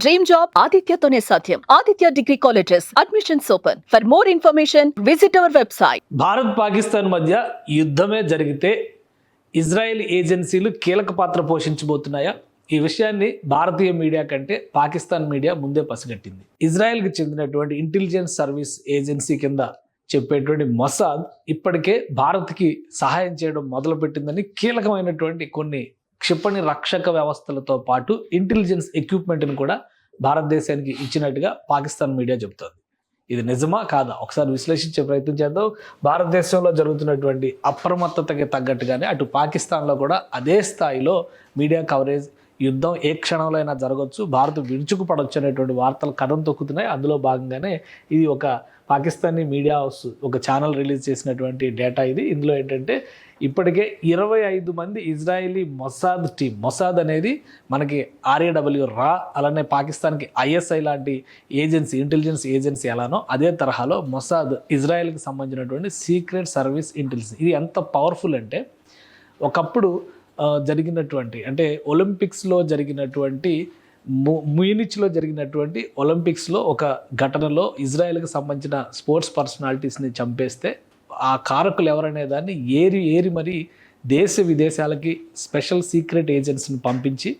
Dream job ఆదిత్యతోనే సాధ్యం. Aditya degree colleges admissions open. For more information visit our website. Bharat Pakistan మధ్య యుద్ధమే జరిగితే ఇజ్రాయెల్ ఏజెన్సీలు కీలక పాత్ర పోషించబోతున్నాయా? ఈ విషయాన్ని భారతీయ మీడియా కంటే పాకిస్తాన్ మీడియా ముందే పసిగట్టింది. ఇజ్రాయెల్కి చెందినటువంటి ఇంటెలిజెన్స్ సర్వీస్ ఏజెన్సీ కింద చెప్పేటువంటి మొసాద్ ఇప్పటికే భారత్కి సహాయం చేయడం మొదలుపెట్టిందని కీలకమైనటువంటి కొన్ని క్షిపణి రక్షక వ్యవస్థలతో పాటు ఇంటెలిజెన్స్ ఎక్విప్మెంట్ని కూడా భారతదేశానికి ఇచ్చినట్టుగా పాకిస్తాన్ మీడియా చెబుతోంది. ఇది నిజమా కాదా ఒకసారి విశ్లేషించే ప్రయత్నం చేద్దాం. భారతదేశంలో జరుగుతున్నటువంటి అప్రమత్తతకి తగ్గట్టుగానే అటు పాకిస్తాన్లో కూడా అదే స్థాయిలో మీడియా కవరేజ్, యుద్ధం ఏ క్షణంలో అయినా జరగవచ్చు, భారత్ విరుచుకుపడవచ్చు అనేటువంటి వార్తలు కథం తొక్కుతున్నాయి. అందులో భాగంగానే ఇది ఒక పాకిస్తానీ మీడియా హౌస్ ఒక ఛానల్ రిలీజ్ చేసినటువంటి డేటా ఇది. ఇందులో ఏంటంటే ఇప్పటికే 25 మంది ఇజ్రాయేలీ మొసాద్ టీం, మొసాద్ అనేది మనకి RAW రా, అలానే పాకిస్తాన్కి ISI లాంటి ఏజెన్సీ, ఇంటెలిజెన్స్ ఏజెన్సీ ఎలానో అదే తరహాలో మొసాద్ ఇజ్రాయెల్కి సంబంధించినటువంటి సీక్రెట్ సర్వీస్ ఇంటెలిజెన్స్. ఇది ఎంత పవర్ఫుల్ అంటే ఒకప్పుడు జరిగినటువంటి అంటే ఒలింపిక్స్లో జరిగినటువంటి మ్యూనిచ్లో జరిగినటువంటి ఒలింపిక్స్లో ఒక ఘటనలో ఇజ్రాయెల్కి సంబంధించిన స్పోర్ట్స్ పర్సనాలిటీస్ని చంపేస్తే ఆ కారకులు ఎవరనే దాన్ని ఏరి మరి దేశ విదేశాలకి స్పెషల్ సీక్రెట్ ఏజెంట్స్ని పంపించి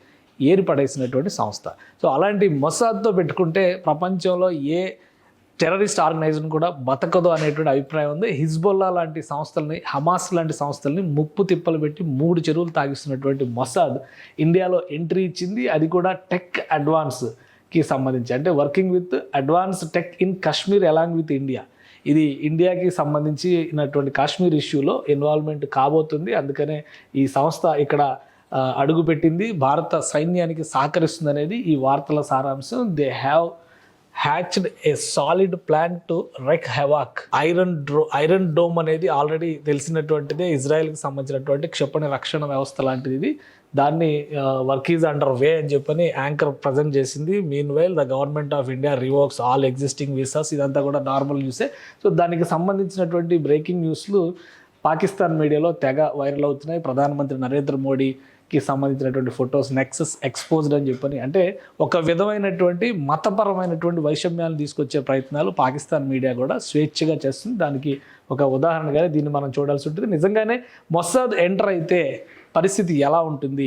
ఏరి పడేసినటువంటి సంస్థ. సో అలాంటి మొసాద్తో పెట్టుకుంటే ప్రపంచంలో ఏ టెర్రరిస్ట్ ఆర్గనైజేషన్ కూడా బతకదు అనేటువంటి అభిప్రాయం ఉంది. హిజ్బుల్లా లాంటి సంస్థల్ని, హమాస్ లాంటి సంస్థల్ని ముప్పు తిప్పలు పెట్టి 3 చెరువులు తాగిస్తున్నటువంటి మొసాద్ ఇండియాలో ఎంట్రీ ఇచ్చింది. అది కూడా టెక్ అడ్వాన్స్కి సంబంధించి, అంటే working with advance tech in Kashmir along with India. ఇది ఇండియాకి సంబంధించినటువంటి కాశ్మీర్ ఇష్యూలో ఇన్వాల్వ్మెంట్ కాబోతుంది. అందుకనే ఈ సంస్థ ఇక్కడ అడుగుపెట్టింది, భారత సైన్యానికి సహకరిస్తుంది అనేది ఈ వార్తల సారాంశం. They have hatched a solid plan to రెక్ హెవాక్. ఐరన్ డోమ్ అనేది ఆల్రెడీ తెలిసినటువంటిదే, ఇజ్రాయెల్కి సంబంధించినటువంటి క్షిపణి రక్షణ వ్యవస్థ లాంటిది ఇది. దాన్ని వర్క్ ఈజ్ అండర్ వే అని చెప్పని యాంకర్ ప్రజెంట్ చేసింది. Meanwhile the government of India revokes all existing visas. ఇదంతా కూడా నార్మల్ న్యూసే. సో దానికి సంబంధించినటువంటి బ్రేకింగ్ న్యూస్లు పాకిస్తాన్ మీడియాలో తెగ వైరల్ అవుతున్నాయి. ప్రధానమంత్రి నరేంద్ర మోడీకి సంబంధించినటువంటి ఫొటోస్ నెక్సస్ ఎక్స్పోజ్డ్ అని చెప్పని, అంటే ఒక విధమైనటువంటి మతపరమైనటువంటి వైషమ్యాలను తీసుకొచ్చే ప్రయత్నాలు పాకిస్తాన్ మీడియా కూడా స్వేచ్ఛగా చేస్తుంది. దానికి ఒక ఉదాహరణగానే దీన్ని మనం చూడాల్సి ఉంటుంది. నిజంగానే మొసాద్ ఎంటర్ అయితే పరిస్థితి ఎలా ఉంటుంది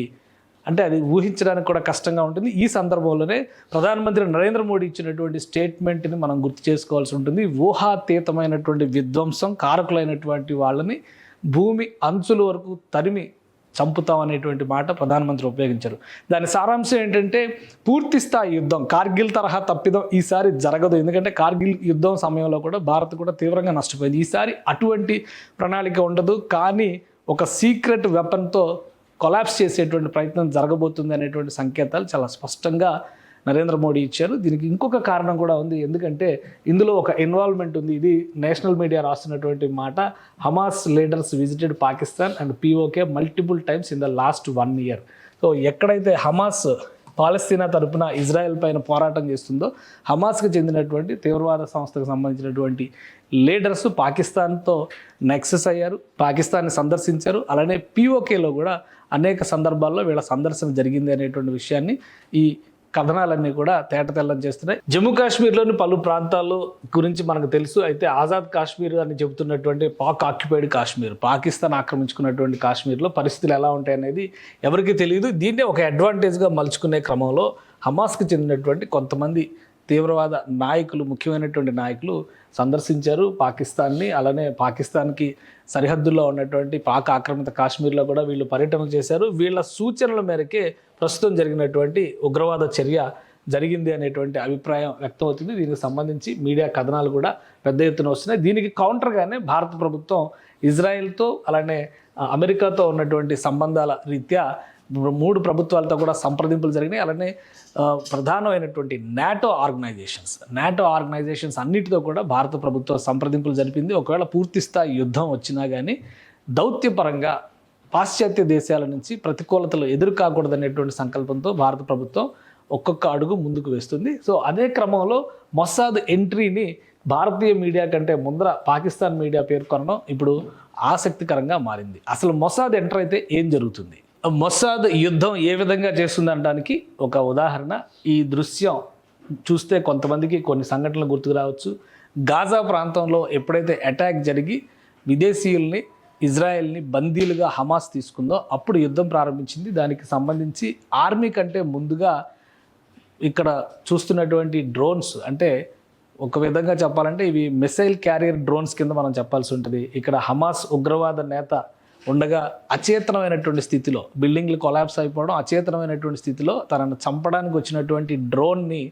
అంటే అది ఊహించడానికి కూడా కష్టంగా ఉంటుంది. ఈ సందర్భంలోనే ప్రధానమంత్రి నరేంద్ర మోడీ ఇచ్చినటువంటి స్టేట్మెంట్ని మనం గుర్తు చేసుకోవాల్సి ఉంటుంది. ఊహాతీతమైనటువంటి విధ్వంసం, కారకులైనటువంటి వాళ్ళని భూమి అంచుల వరకు తరిమి చంపుతాం అనేటువంటి మాట ప్రధానమంత్రి ఉపయోగించారు. దాని సారాంశం ఏంటంటే పూర్తి స్థాయి యుద్ధం, కార్గిల్ తరహా తప్పిదం ఈసారి జరగదు. ఎందుకంటే కార్గిల్ యుద్ధం సమయంలో కూడా భారత్ కూడా తీవ్రంగా నష్టపోయింది. ఈసారి అటువంటి ప్రణాళిక ఉండదు, కానీ ఒక సీక్రెట్ వెపన్తో కొలాప్స్ చేసేటువంటి ప్రయత్నం జరగబోతుంది అనేటువంటి సంకేతాలు చాలా స్పష్టంగా నరేంద్ర మోడీ ఇచ్చారు. దీనికి ఇంకొక కారణం కూడా ఉంది. ఎందుకంటే ఇందులో ఒక ఇన్వాల్వ్మెంట్ ఉంది. ఇది నేషనల్ మీడియా రాస్తున్నటువంటి మాట. Hamas leaders visited Pakistan and POK multiple times in the last 1 year. So ఎక్కడైతే హమాస్ పాలస్తీనా తరపున ఇజ్రాయెల్ పైన పోరాటం చేస్తుందో, హమాస్కి చెందినటువంటి తీవ్రవాద సంస్థకు సంబంధించినటువంటి లీడర్స్ పాకిస్తాన్తో నెక్సెస్ అయ్యారు, పాకిస్తాన్ని సందర్శించారు. అలానే POKలో కూడా అనేక సందర్భాల్లో వీళ్ళ సందర్శన జరిగింది అనేటువంటి విషయాన్ని ఈ కథనాలన్నీ కూడా తేటతెల్లం చేస్తున్నాయి. జమ్మూ కాశ్మీర్లోని పలు ప్రాంతాల్లో గురించి మనకు తెలుసు. అయితే ఆజాద్ కాశ్మీర్ అని చెబుతున్నటువంటి పాక్ ఆక్యుపైడ్ కాశ్మీర్, పాకిస్తాన్ ఆక్రమించుకున్నటువంటి కాశ్మీర్లో పరిస్థితులు ఎలా ఉంటాయనేది ఎవరికీ తెలియదు. దీన్నే ఒక అడ్వాంటేజ్గా మలుచుకునే క్రమంలో హమాస్కి చెందినటువంటి కొంతమంది తీవ్రవాద నాయకులు, ముఖ్యమైనటువంటి నాయకులు సందర్శించారు పాకిస్తాన్ని. అలానే పాకిస్తాన్కి సరిహద్దుల్లో ఉన్నటువంటి పాక్ ఆక్రమిత కాశ్మీర్లో కూడా వీళ్ళు పర్యటనలు చేశారు. వీళ్ళ సూచనల మేరకే ప్రస్తుతం జరిగినటువంటి ఉగ్రవాద చర్య జరిగింది అనేటువంటి అభిప్రాయం వ్యక్తమవుతుంది. దీనికి సంబంధించి మీడియా కథనాలు కూడా పెద్ద ఎత్తున వస్తున్నాయి. దీనికి కౌంటర్గానే భారత ప్రభుత్వం ఇజ్రాయెల్తో అలానే అమెరికాతో ఉన్నటువంటి సంబంధాల రీత్యా 3 ప్రభుత్వాలతో కూడా సంప్రదింపులు జరిగినాయి. అలానే ప్రధానమైనటువంటి నాటో ఆర్గనైజేషన్స్ అన్నిటితో కూడా భారత ప్రభుత్వం సంప్రదింపులు జరిపింది. ఒకవేళ పూర్తిస్థాయి యుద్ధం వచ్చినా కానీ దౌత్యపరంగా పాశ్చాత్య దేశాల నుంచి ప్రతికూలతలు ఎదురు కాకూడదనేటువంటి సంకల్పంతో భారత ప్రభుత్వం ఒక్కొక్క అడుగు ముందుకు వేస్తుంది. సో అదే క్రమంలో మొసాద్ ఎంట్రీని భారతీయ మీడియా కంటే ముందర పాకిస్తాన్ మీడియా పేర్కొనడం ఇప్పుడు ఆసక్తికరంగా మారింది. అసలు మొసాద్ ఎంటర్ అయితే ఏం జరుగుతుంది? మొసాద్ యుద్ధం ఏ విధంగా చేస్తుందనడానికి ఒక ఉదాహరణ ఈ దృశ్యం చూస్తే కొంతమందికి కొన్ని సంఘటనలు గుర్తుకు రావచ్చు. గాజా ప్రాంతంలో ఎప్పుడైతే అటాక్ జరిగి విదేశీయుల్ని ఇజ్రాయెల్ని బందీలుగా హమాస్ తీసుకుందో అప్పుడు యుద్ధం ప్రారంభించింది. దానికి సంబంధించి ఆర్మీ కంటే ముందుగా ఇక్కడ చూస్తున్నటువంటి డ్రోన్స్, అంటే ఒక విధంగా చెప్పాలంటే ఇవి మిసైల్ క్యారియర్ డ్రోన్స్ కింద మనం చెప్పాల్సి ఉంటుంది. ఇక్కడ హమాస్ ఉగ్రవాద నేత ఉండగా అచేతనమైనటువంటి స్థితిలో, బిల్డింగ్లు కొలాప్స్ అయిపోవడం, అచేతనమైనటువంటి స్థితిలో తనను చంపడానికి వచ్చినటువంటి డ్రోన్ని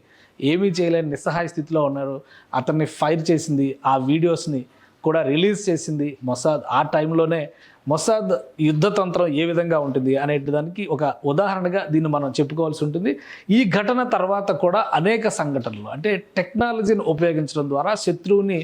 ఏమీ చేయలేని నిస్సహాయ స్థితిలో ఉన్నారు. అతన్ని ఫైర్ చేసింది, ఆ వీడియోస్ని కూడా రిలీజ్ చేసింది మొసాద్. ఆ టైంలోనే మొసాద్ యుద్ధతంత్రం ఏ విధంగా ఉంటుంది అనే దానికి ఒక ఉదాహరణగా దీన్ని మనం చెప్పుకోవాల్సి ఉంటుంది. ఈ ఘటన తర్వాత కూడా అనేక సంఘటనలు, అంటే టెక్నాలజీని ఉపయోగించడం ద్వారా శత్రువుని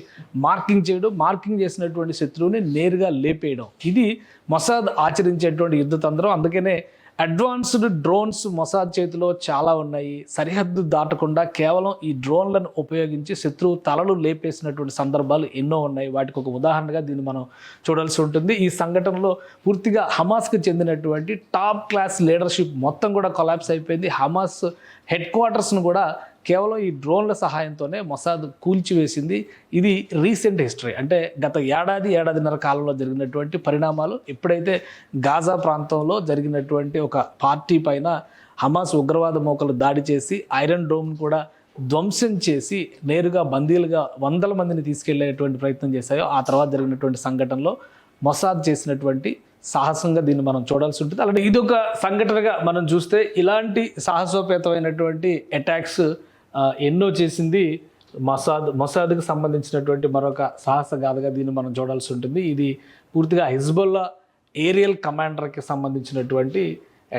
మార్కింగ్ చేయడం, మార్కింగ్ చేసినటువంటి శత్రువుని నేరుగా లేపేయడం, ఇది మొసాద్ ఆచరించేటువంటి యుద్ధతంత్రం. అందుకనే అడ్వాన్స్డ్ డ్రోన్స్ మొసాద్ చేతిలో చాలా ఉన్నాయి. సరిహద్దు దాటకుండా కేవలం ఈ డ్రోన్లను ఉపయోగించి శత్రువు తలలు లేపేసినటువంటి సందర్భాలు ఎన్నో ఉన్నాయి. వాటికి ఒక ఉదాహరణగా దీన్ని మనం చూడాల్సి ఉంటుంది. ఈ సంఘటనలో పూర్తిగా హమాస్కి చెందినటువంటి టాప్ క్లాస్ లీడర్షిప్ మొత్తం కూడా కొలాప్స్ అయిపోయింది. హమాస్ హెడ్ క్వార్టర్స్ను కూడా కేవలం ఈ డ్రోన్ల సహాయంతోనే మొసాద్ కూల్చివేసింది. ఇది రీసెంట్ హిస్టరీ, అంటే గత ఏడాదిన్నర కాలంలో జరిగినటువంటి పరిణామాలు. ఎప్పుడైతే గాజా ప్రాంతంలో జరిగినటువంటి ఒక పార్టీ పైన హమాస్ ఉగ్రవాద మోకలు దాడి చేసి ఐరన్ డోమ్ను కూడా ధ్వంసం చేసి నేరుగా బందీలుగా 100 మందిని తీసుకెళ్లేటువంటి ప్రయత్నం చేశాయో, ఆ తర్వాత జరిగినటువంటి సంఘటనలో మొసాద్ చేసినటువంటి సాహసంగా దీన్ని మనం చూడాల్సి ఉంటుంది. అలాగే ఇదొక సంఘటనగా మనం చూస్తే ఇలాంటి సాహసోపేతమైనటువంటి అటాక్స్ ఎన్నో చేసింది మొసాద్కి సంబంధించినటువంటి మరొక సాహస గాథగా దీన్ని మనం చూడాల్సి ఉంటుంది. ఇది పూర్తిగా హిజ్బుల్లా ఏరియల్ కమాండర్కి సంబంధించినటువంటి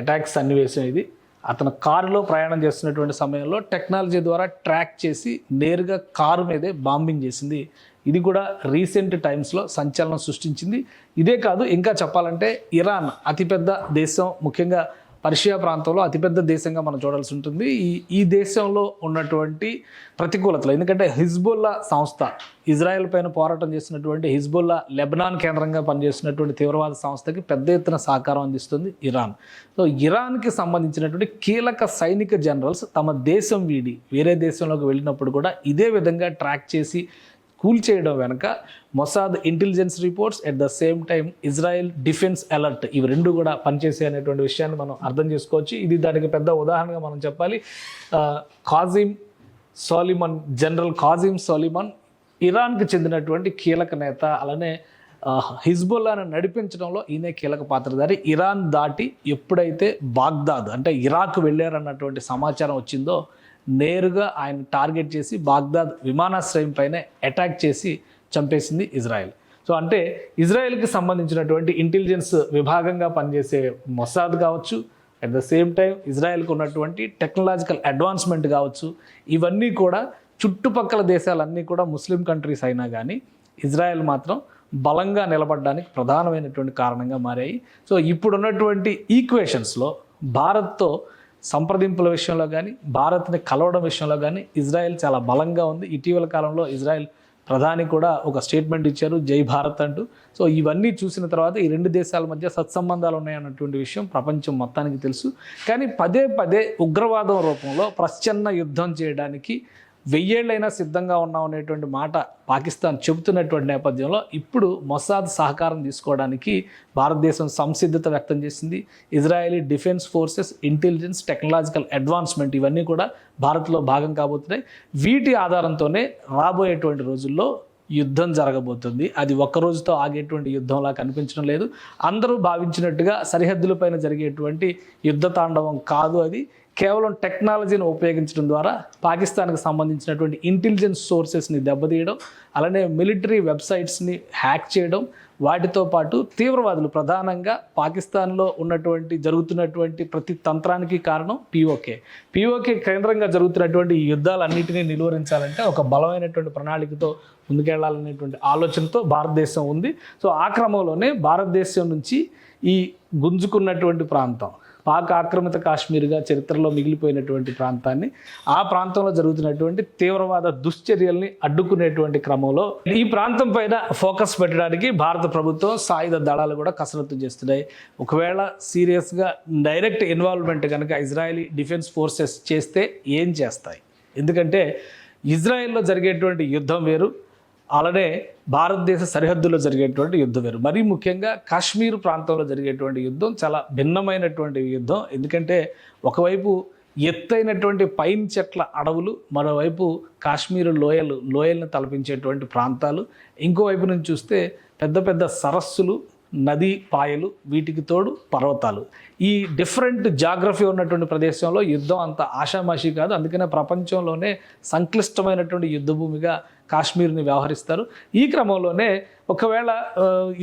అటాక్ సన్నివేశం. ఇది అతను కారులో ప్రయాణం చేస్తున్నటువంటి సమయంలో టెక్నాలజీ ద్వారా ట్రాక్ చేసి నేరుగా కారు మీదే బాంబింగ్ చేసింది. ఇది కూడా రీసెంట్ టైమ్స్లో సంచలనం సృష్టించింది. ఇదే కాదు, ఇంకా చెప్పాలంటే ఇరాన్ అతిపెద్ద దేశం, ముఖ్యంగా పర్షియా ప్రాంతంలో అతిపెద్ద దేశంగా మనం చూడాల్సి ఉంటుంది. ఈ దేశంలో ఉన్నటువంటి ప్రతికూలతలు, ఎందుకంటే హిజ్బుల్లా సంస్థ, ఇజ్రాయెల్ పైన పోరాటం చేసినటువంటి హిజ్బుల్లా లెబనాన్ కేంద్రంగా పనిచేస్తున్నటువంటి తీవ్రవాద సంస్థకి పెద్ద ఎత్తున సహకారం అందిస్తుంది ఇరాన్. సో ఇరాన్కి సంబంధించినటువంటి కీలక సైనిక జనరల్స్ తమ దేశం వీడి వేరే దేశంలోకి వెళ్ళినప్పుడు కూడా ఇదే విధంగా ట్రాక్ చేసి కూల్చేయడం వెనక Mossad intelligence reports, at the same time Israel defence alert, ఇవి రెండు కూడా పనిచేసే అనేటువంటి విషయాన్ని మనం అర్థం చేసుకోవచ్చు. ఇది దానికి పెద్ద ఉదాహరణగా మనం చెప్పాలి. ఖాజిమ్ సోలిమన్, జనరల్ ఖాజిమ్ సోలిమన్ ఇరాన్కి చెందినటువంటి కీలక నేత. అలానే హిజ్బుల్లాను నడిపించడంలో ఈయనే కీలక పాత్రధారి. ఇరాన్ దాటి ఎప్పుడైతే బాగ్దాద్, అంటే ఇరాక్ వెళ్ళారన్నటువంటి సమాచారం వచ్చిందో నేరుగా ఆయన టార్గెట్ చేసి బాగ్దాద్ విమానాశ్రయం పైనే అటాక్ చేసి చంపేసింది ఇజ్రాయెల్. సో అంటే ఇజ్రాయెల్కి సంబంధించినటువంటి ఇంటెలిజెన్స్ విభాగంగా పనిచేసే మొసాద్ కావచ్చు, అట్ ద సేమ్ టైం ఇజ్రాయెల్కి ఉన్నటువంటి టెక్నాలజికల్ అడ్వాన్స్మెంట్ కావచ్చు, ఇవన్నీ కూడా చుట్టుపక్కల దేశాలన్నీ కూడా ముస్లిం కంట్రీస్ అయినా కానీ ఇజ్రాయెల్ మాత్రం బలంగా నిలబడడానికి ప్రధానమైనటువంటి కారణంగా మారాయి. సో ఇప్పుడున్నటువంటి ఈక్వేషన్స్లో భారత్తో సంప్రదింపుల విషయంలో కానీ, భారత్ని కలవడం విషయంలో కానీ ఇజ్రాయెల్ చాలా బలంగా ఉంది. ఇటీవల కాలంలో ఇజ్రాయెల్ ప్రధాని కూడా ఒక స్టేట్మెంట్ ఇచ్చారు, జై భారత్ అంటూ. సో ఇవన్నీ చూసిన తర్వాత ఈ రెండు దేశాల మధ్య సత్సంబంధాలు ఉన్నాయన్నటువంటి విషయం ప్రపంచం మొత్తానికి తెలుసు. కానీ పదే పదే ఉగ్రవాదం రూపంలో ప్రచ్ఛన్న యుద్ధం చేయడానికి 1000 ఏళ్ళైనా సిద్ధంగా ఉన్నాం అనేటువంటి మాట పాకిస్తాన్ చెబుతున్నటువంటి నేపథ్యంలో ఇప్పుడు మొసాద్ సహకారం తీసుకోవడానికి భారతదేశం సంసిద్ధత వ్యక్తం చేసింది. Israeli defence forces, intelligence, technological advancement ఇవన్నీ కూడా భారత్లో భాగం కాబోతున్నాయి. వీటి ఆధారంతోనే రాబోయేటువంటి రోజుల్లో యుద్ధం జరగబోతుంది. అది ఒక్క రోజుతో ఆగేటువంటి యుద్ధంలా కనిపించడం లేదు. అందరూ భావించినట్టుగా సరిహద్దులపైన జరిగేటువంటి యుద్ధ తాండవం కాదు. అది కేవలం టెక్నాలజీని ఉపయోగించడం ద్వారా పాకిస్తాన్కి సంబంధించినటువంటి ఇంటెలిజెన్స్ సోర్సెస్ని దెబ్బతీయడం, అలానే మిలిటరీ వెబ్సైట్స్ని హ్యాక్ చేయడం, వాటితో పాటు తీవ్రవాదులు, ప్రధానంగా పాకిస్తాన్లో జరుగుతున్నటువంటి ప్రతి తంత్రానికి కారణం పిఓకే కేంద్రంగా జరుగుతున్నటువంటి ఈ యుద్ధాలన్నింటినీ నిలువరించాలంటే ఒక బలమైనటువంటి ప్రణాళికతో ముందుకెళ్లాలనేటువంటి ఆలోచనతో భారతదేశం ఉంది. సో ఆ క్రమంలోనే భారతదేశం నుంచి ఈ గుంజుకున్నటువంటి ప్రాంతం పాక్ ఆక్రమిత కాశ్మీర్గా చరిత్రలో మిగిలిపోయినటువంటి ప్రాంతాన్ని, ఆ ప్రాంతంలో జరుగుతున్నటువంటి తీవ్రవాద దుశ్చర్యల్ని అడ్డుకునేటువంటి క్రమంలో ఈ ప్రాంతం పైన ఫోకస్ పెట్టడానికి భారత ప్రభుత్వం సాయుధ దళాలు కూడా కసరత్తు చేస్తున్నాయి. ఒకవేళ సీరియస్గా డైరెక్ట్ ఇన్వాల్వ్మెంట్ కనుక ఇజ్రాయలీ డిఫెన్స్ ఫోర్సెస్ చేస్తే ఏం చేస్తాయి? ఎందుకంటే ఇజ్రాయెల్లో జరిగేటువంటి యుద్ధం వేరు, అలానే భారతదేశ సరిహద్దులో జరిగేటువంటి యుద్ధం వేరు. మరీ ముఖ్యంగా కాశ్మీర్ ప్రాంతంలో జరిగేటువంటి యుద్ధం చాలా భిన్నమైనటువంటి యుద్ధం. ఎందుకంటే ఒకవైపు ఎత్తైనటువంటి పైన్ చెట్ల అడవులు, మరోవైపు కాశ్మీర్ లోయలను తలపించేటువంటి ప్రాంతాలు, ఇంకోవైపు నుంచి చూస్తే పెద్ద పెద్ద సరస్సులు, నదీ పాయలు, వీటికి తోడు పర్వతాలు. ఈ డిఫరెంట్ జాగ్రఫీ ఉన్నటువంటి ప్రదేశంలో యుద్ధం అంత ఆషామాషి కాదు. అందుకనే ప్రపంచంలోనే సంక్లిష్టమైనటువంటి యుద్ధ భూమిగా కాశ్మీర్ని వ్యవహరిస్తారు. ఈ క్రమంలోనే ఒకవేళ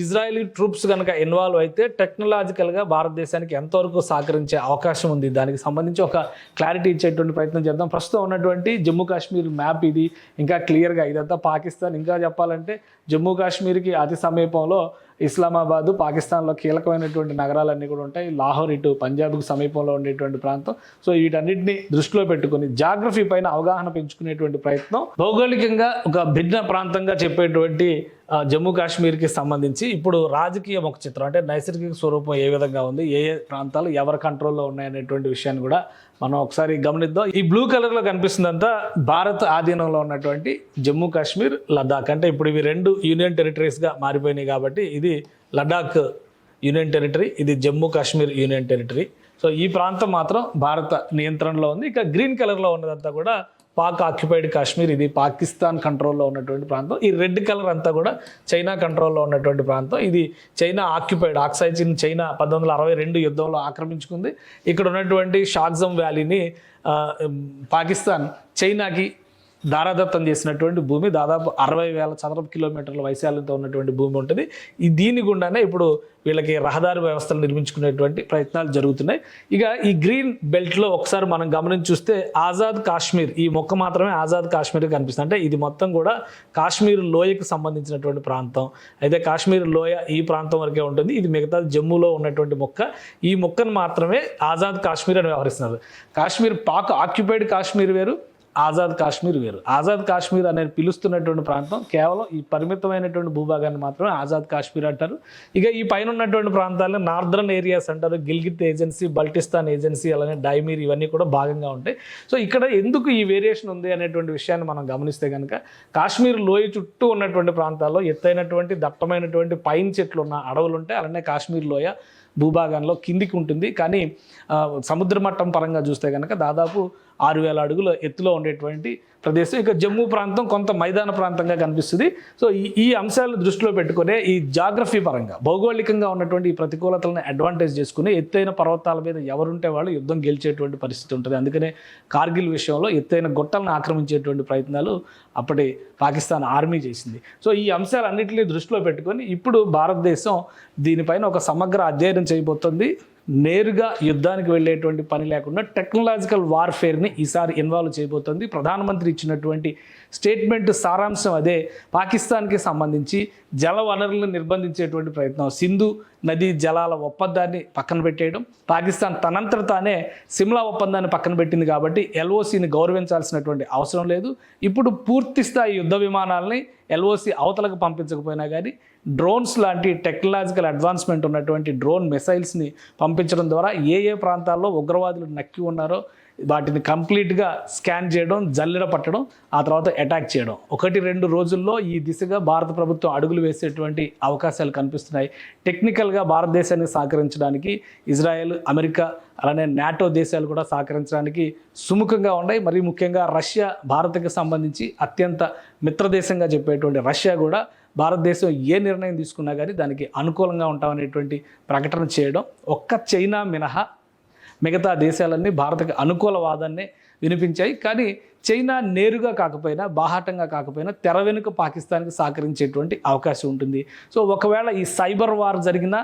ఇజ్రాయలీ ట్రూప్స్ కనుక ఇన్వాల్వ్ అయితే టెక్నాలజికల్గా భారతదేశానికి ఎంతవరకు సహకరించే అవకాశం ఉంది, దానికి సంబంధించి ఒక క్లారిటీ ఇచ్చేటువంటి ప్రయత్నం చేద్దాం. ప్రస్తుతం ఉన్నటువంటి జమ్మూ కాశ్మీర్ మ్యాప్ ఇది, ఇంకా క్లియర్గా ఇదంతా పాకిస్తాన్. ఇంకా చెప్పాలంటే జమ్మూ కాశ్మీర్కి అతి సమీపంలో ఇస్లామాబాదు, పాకిస్తాన్లో కీలకమైనటువంటి నగరాలన్నీ కూడా ఉంటాయి. లాహోర్ ఇటు పంజాబ్కు సమీపంలో ఉండేటువంటి ప్రాంతం. సో వీటన్నిటిని దృష్టిలో పెట్టుకుని జాగ్రఫీ పైన అవగాహన పెంచుకునేటువంటి ప్రయత్నం, భౌగోళికంగా ఒక భిన్న ప్రాంతంగా చెప్పేటువంటి జమ్మూ కాశ్మీర్కి సంబంధించి ఇప్పుడు రాజకీయం ఒక చిత్రం, అంటే నైసర్గిక స్వరూపం ఏ విధంగా ఉంది, ఏ ఏ ప్రాంతాలు ఎవరి కంట్రోల్లో ఉన్నాయనేటువంటి విషయాన్ని కూడా మనం ఒకసారి గమనిద్దాం. ఈ బ్లూ కలర్లో కనిపిస్తుందంతా భారత్ ఆధీనంలో ఉన్నటువంటి జమ్మూ కాశ్మీర్, లద్దాఖ్. అంటే ఇప్పుడు ఇవి రెండు యూనియన్ టెరిటరీస్గా మారిపోయినాయి కాబట్టి ఇది లద్దాఖ్ యూనియన్ టెరిటరీ, ఇది Jammu Kashmir union territory. So ఈ ప్రాంతం మాత్రం భారత నియంత్రణలో ఉంది. ఇక గ్రీన్ కలర్లో ఉన్నదంతా కూడా పాక్ ఆక్యుపైడ్ కాశ్మీర్, ఇది పాకిస్తాన్ కంట్రోల్లో ఉన్నటువంటి ప్రాంతం. ఈ రెడ్ కలర్ అంతా కూడా చైనా కంట్రోల్లో ఉన్నటువంటి ప్రాంతం. ఇది చైనా ఆక్యుపైడ్, ఆక్సైచిన్ చైనా 1962 యుద్ధంలో ఆక్రమించుకుంది. ఇక్కడ ఉన్నటువంటి షాగ్జమ్ వ్యాలీని పాకిస్తాన్ చైనాకి దారాదత్తం చేసినటువంటి భూమి. దాదాపు 60,000 చదరపు కిలోమీటర్ల వైశాల్యంతో ఉన్నటువంటి భూమి ఉంటుంది. దీని గుండానే ఇప్పుడు వీళ్ళకి రహదారి వ్యవస్థలు నిర్మించుకునేటువంటి ప్రయత్నాలు జరుగుతున్నాయి. ఇక ఈ గ్రీన్ బెల్ట్లో ఒకసారి మనం గమనించి చూస్తే ఆజాద్ కాశ్మీర్, ఈ మొక్క మాత్రమే ఆజాద్ కాశ్మీర్ కనిపిస్తుంది. అంటే ఇది మొత్తం కూడా కాశ్మీర్ లోయకు సంబంధించినటువంటి ప్రాంతం. అయితే కాశ్మీర్ లోయ ఈ ప్రాంతం వరకే ఉంటుంది. ఇది మిగతా జమ్మూలో ఉన్నటువంటి మొక్క. ఈ మొక్కను మాత్రమే ఆజాద్ కాశ్మీర్ అని వ్యవహరిస్తున్నారు. కాశ్మీర్ పాక్ ఆక్యుపైడ్ కాశ్మీర్ వేరు, ఆజాద్ కాశ్మీర్ వేరు. ఆజాద్ కాశ్మీర్ అనేది పిలుస్తున్నటువంటి ప్రాంతం కేవలం ఈ పరిమితమైనటువంటి భూభాగాన్ని మాత్రమే ఆజాద్ కాశ్మీర్ అంటారు. ఇక ఈ పైన ఉన్నటువంటి ప్రాంతాలను నార్దర్న్ ఏరియాస్ అంటారు. గిల్గిత్ ఏజెన్సీ, బల్టిస్తాన్ ఏజెన్సీ, అలానే డైమీర్, ఇవన్నీ కూడా భాగంగా ఉంటాయి. సో ఇక్కడ ఎందుకు ఈ వేరియేషన్ ఉంది అనేటువంటి విషయాన్ని మనం గమనిస్తే కనుక కాశ్మీర్ లోయ చుట్టూ ఉన్నటువంటి ప్రాంతాల్లో ఎత్తైనటువంటి దట్టమైనటువంటి పైన్ చెట్లు ఉన్న అడవులు ఉంటాయి. అలానే కాశ్మీర్ లోయ భూభాగంలో కిందికి ఉంటుంది. కానీ సముద్ర మట్టం పరంగా చూస్తే కనుక దాదాపు 6,000 అడుగుల ఎత్తులో ఉండేటువంటి ప్రదేశం. ఇక జమ్మూ ప్రాంతం కొంత మైదాన ప్రాంతంగా కనిపిస్తుంది. సో ఈ అంశాలను దృష్టిలో పెట్టుకునే ఈ జాగ్రఫీ పరంగా భౌగోళికంగా ఉన్నటువంటి ఈ ప్రతికూలతలను అడ్వాంటేజ్ చేసుకుని ఎత్తైన పర్వతాల మీద ఎవరుంటే వాళ్ళు యుద్ధం గెలిచేటువంటి పరిస్థితి ఉంటుంది. అందుకనే కార్గిల్ విషయంలో ఎత్తైన గొట్టలను ఆక్రమించేటువంటి ప్రయత్నాలు అప్పటి పాకిస్తాన్ ఆర్మీ చేసింది. సో ఈ అంశాలన్నింటినీ దృష్టిలో పెట్టుకొని ఇప్పుడు భారతదేశం దీనిపైన ఒక సమగ్ర అధ్యయనం చేయబోతుంది. నేరుగా యుద్ధానికి వెళ్ళేటువంటి పని లేకుండా టెక్నాలజికల్ వార్ఫేర్ని ఈసారి ఇన్వాల్వ్ చేయబోతుంది. ప్రధానమంత్రి ఇచ్చినటువంటి స్టేట్మెంట్ సారాంశం అదే. పాకిస్తాన్కి సంబంధించి జల వనరులను నిర్బంధించేటువంటి ప్రయత్నం, సింధు నదీ జలాల ఒప్పందాన్ని పక్కన పెట్టేయడం, పాకిస్తాన్ తనంతట తానే సిమ్లా ఒప్పందాన్ని పక్కన పెట్టింది కాబట్టి ఎల్ఓసిని గౌరవించాల్సినటువంటి అవసరం లేదు. ఇప్పుడు పూర్తి స్థాయి యుద్ధ విమానాలని ఎల్ఓసి అవతలకు పంపించకపోయినా కానీ డ్రోన్స్ లాంటి టెక్నాలజికల్ అడ్వాన్స్మెంట్ ఉన్నటువంటి డ్రోన్ మిసైల్స్ని పంపించడం ద్వారా ఏ ఏ ప్రాంతాల్లో ఉగ్రవాదులు నక్కి ఉన్నారో వాటిని కంప్లీట్గా స్కాన్ చేయడం, జల్లెడ పట్టడం, ఆ తర్వాత అటాక్ చేయడం. 1-2 రోజుల్లో ఈ దిశగా భారత ప్రభుత్వం అడుగులు వేసేటువంటి అవకాశాలు కనిపిస్తున్నాయి. టెక్నికల్గా భారతదేశానికి సహకరించడానికి ఇజ్రాయెల్, అమెరికా, అలానే నాటో దేశాలు కూడా సహకరించడానికి సుముఖంగా ఉన్నాయి. మరి ముఖ్యంగా రష్యా, భారత్కి సంబంధించి అత్యంత మిత్రదేశంగా చెప్పేటువంటి రష్యా కూడా భారతదేశం ఏ నిర్ణయం తీసుకున్నా కానీ దానికి అనుకూలంగా ఉంటామనేటువంటి ప్రకటన చేయడం. ఒక్క చైనా మినహా మిగతా దేశాలన్నీ భారత్కి అనుకూల వాదాన్నే వినిపించాయి. కానీ చైనా నేరుగా కాకపోయినా, బాహాటంగా కాకపోయినా తెర వెనుక పాకిస్తాన్కి సహకరించేటువంటి అవకాశం ఉంటుంది. సో ఒకవేళ ఈ సైబర్ వార్ జరిగినా,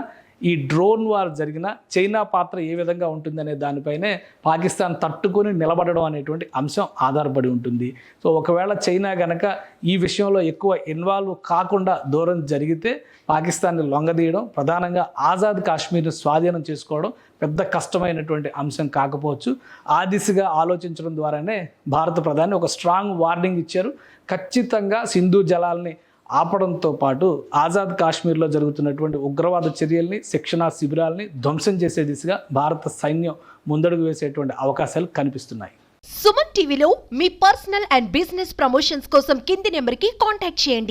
ఈ డ్రోన్ వార్ జరిగిన చైనా పాత్ర ఏ విధంగా ఉంటుందనే దానిపైనే పాకిస్తాన్ తట్టుకొని నిలబడడం అనేటువంటి అంశం ఆధారపడి ఉంటుంది. సో ఒకవేళ చైనా గనక ఈ విషయంలో ఎక్కువ ఇన్వాల్వ్ కాకుండా దూరం జరిగితే పాకిస్తాన్ని లొంగదీయడం, ప్రధానంగా ఆజాద్ కాశ్మీర్ని స్వాధీనం చేసుకోవడం పెద్ద కష్టమైనటువంటి అంశం కాకపోవచ్చు. ఆ దిశగా ఆలోచించడం ద్వారానే భారత ప్రధాని ఒక స్ట్రాంగ్ వార్నింగ్ ఇచ్చారు. ఖచ్చితంగా సింధు జలాల్ని ఆపడంతో పాటు ఆజాద్ కాశ్మీర్లో జరుగుతున్నటువంటి ఉగ్రవాద చర్యల్ని, శిక్షణా శిబిరాల్ని ధ్వంసం చేసే దిశగా భారత సైన్యం ముందడుగు వేసేటువంటి అవకాశాలు కనిపిస్తున్నాయి. సుమన్ టీవీలో మీ పర్సనల్ అండ్ బిజినెస్ ప్రమోషన్స్ కోసం కింది నెంబర్కి కాంటాక్ట్ చేయండి.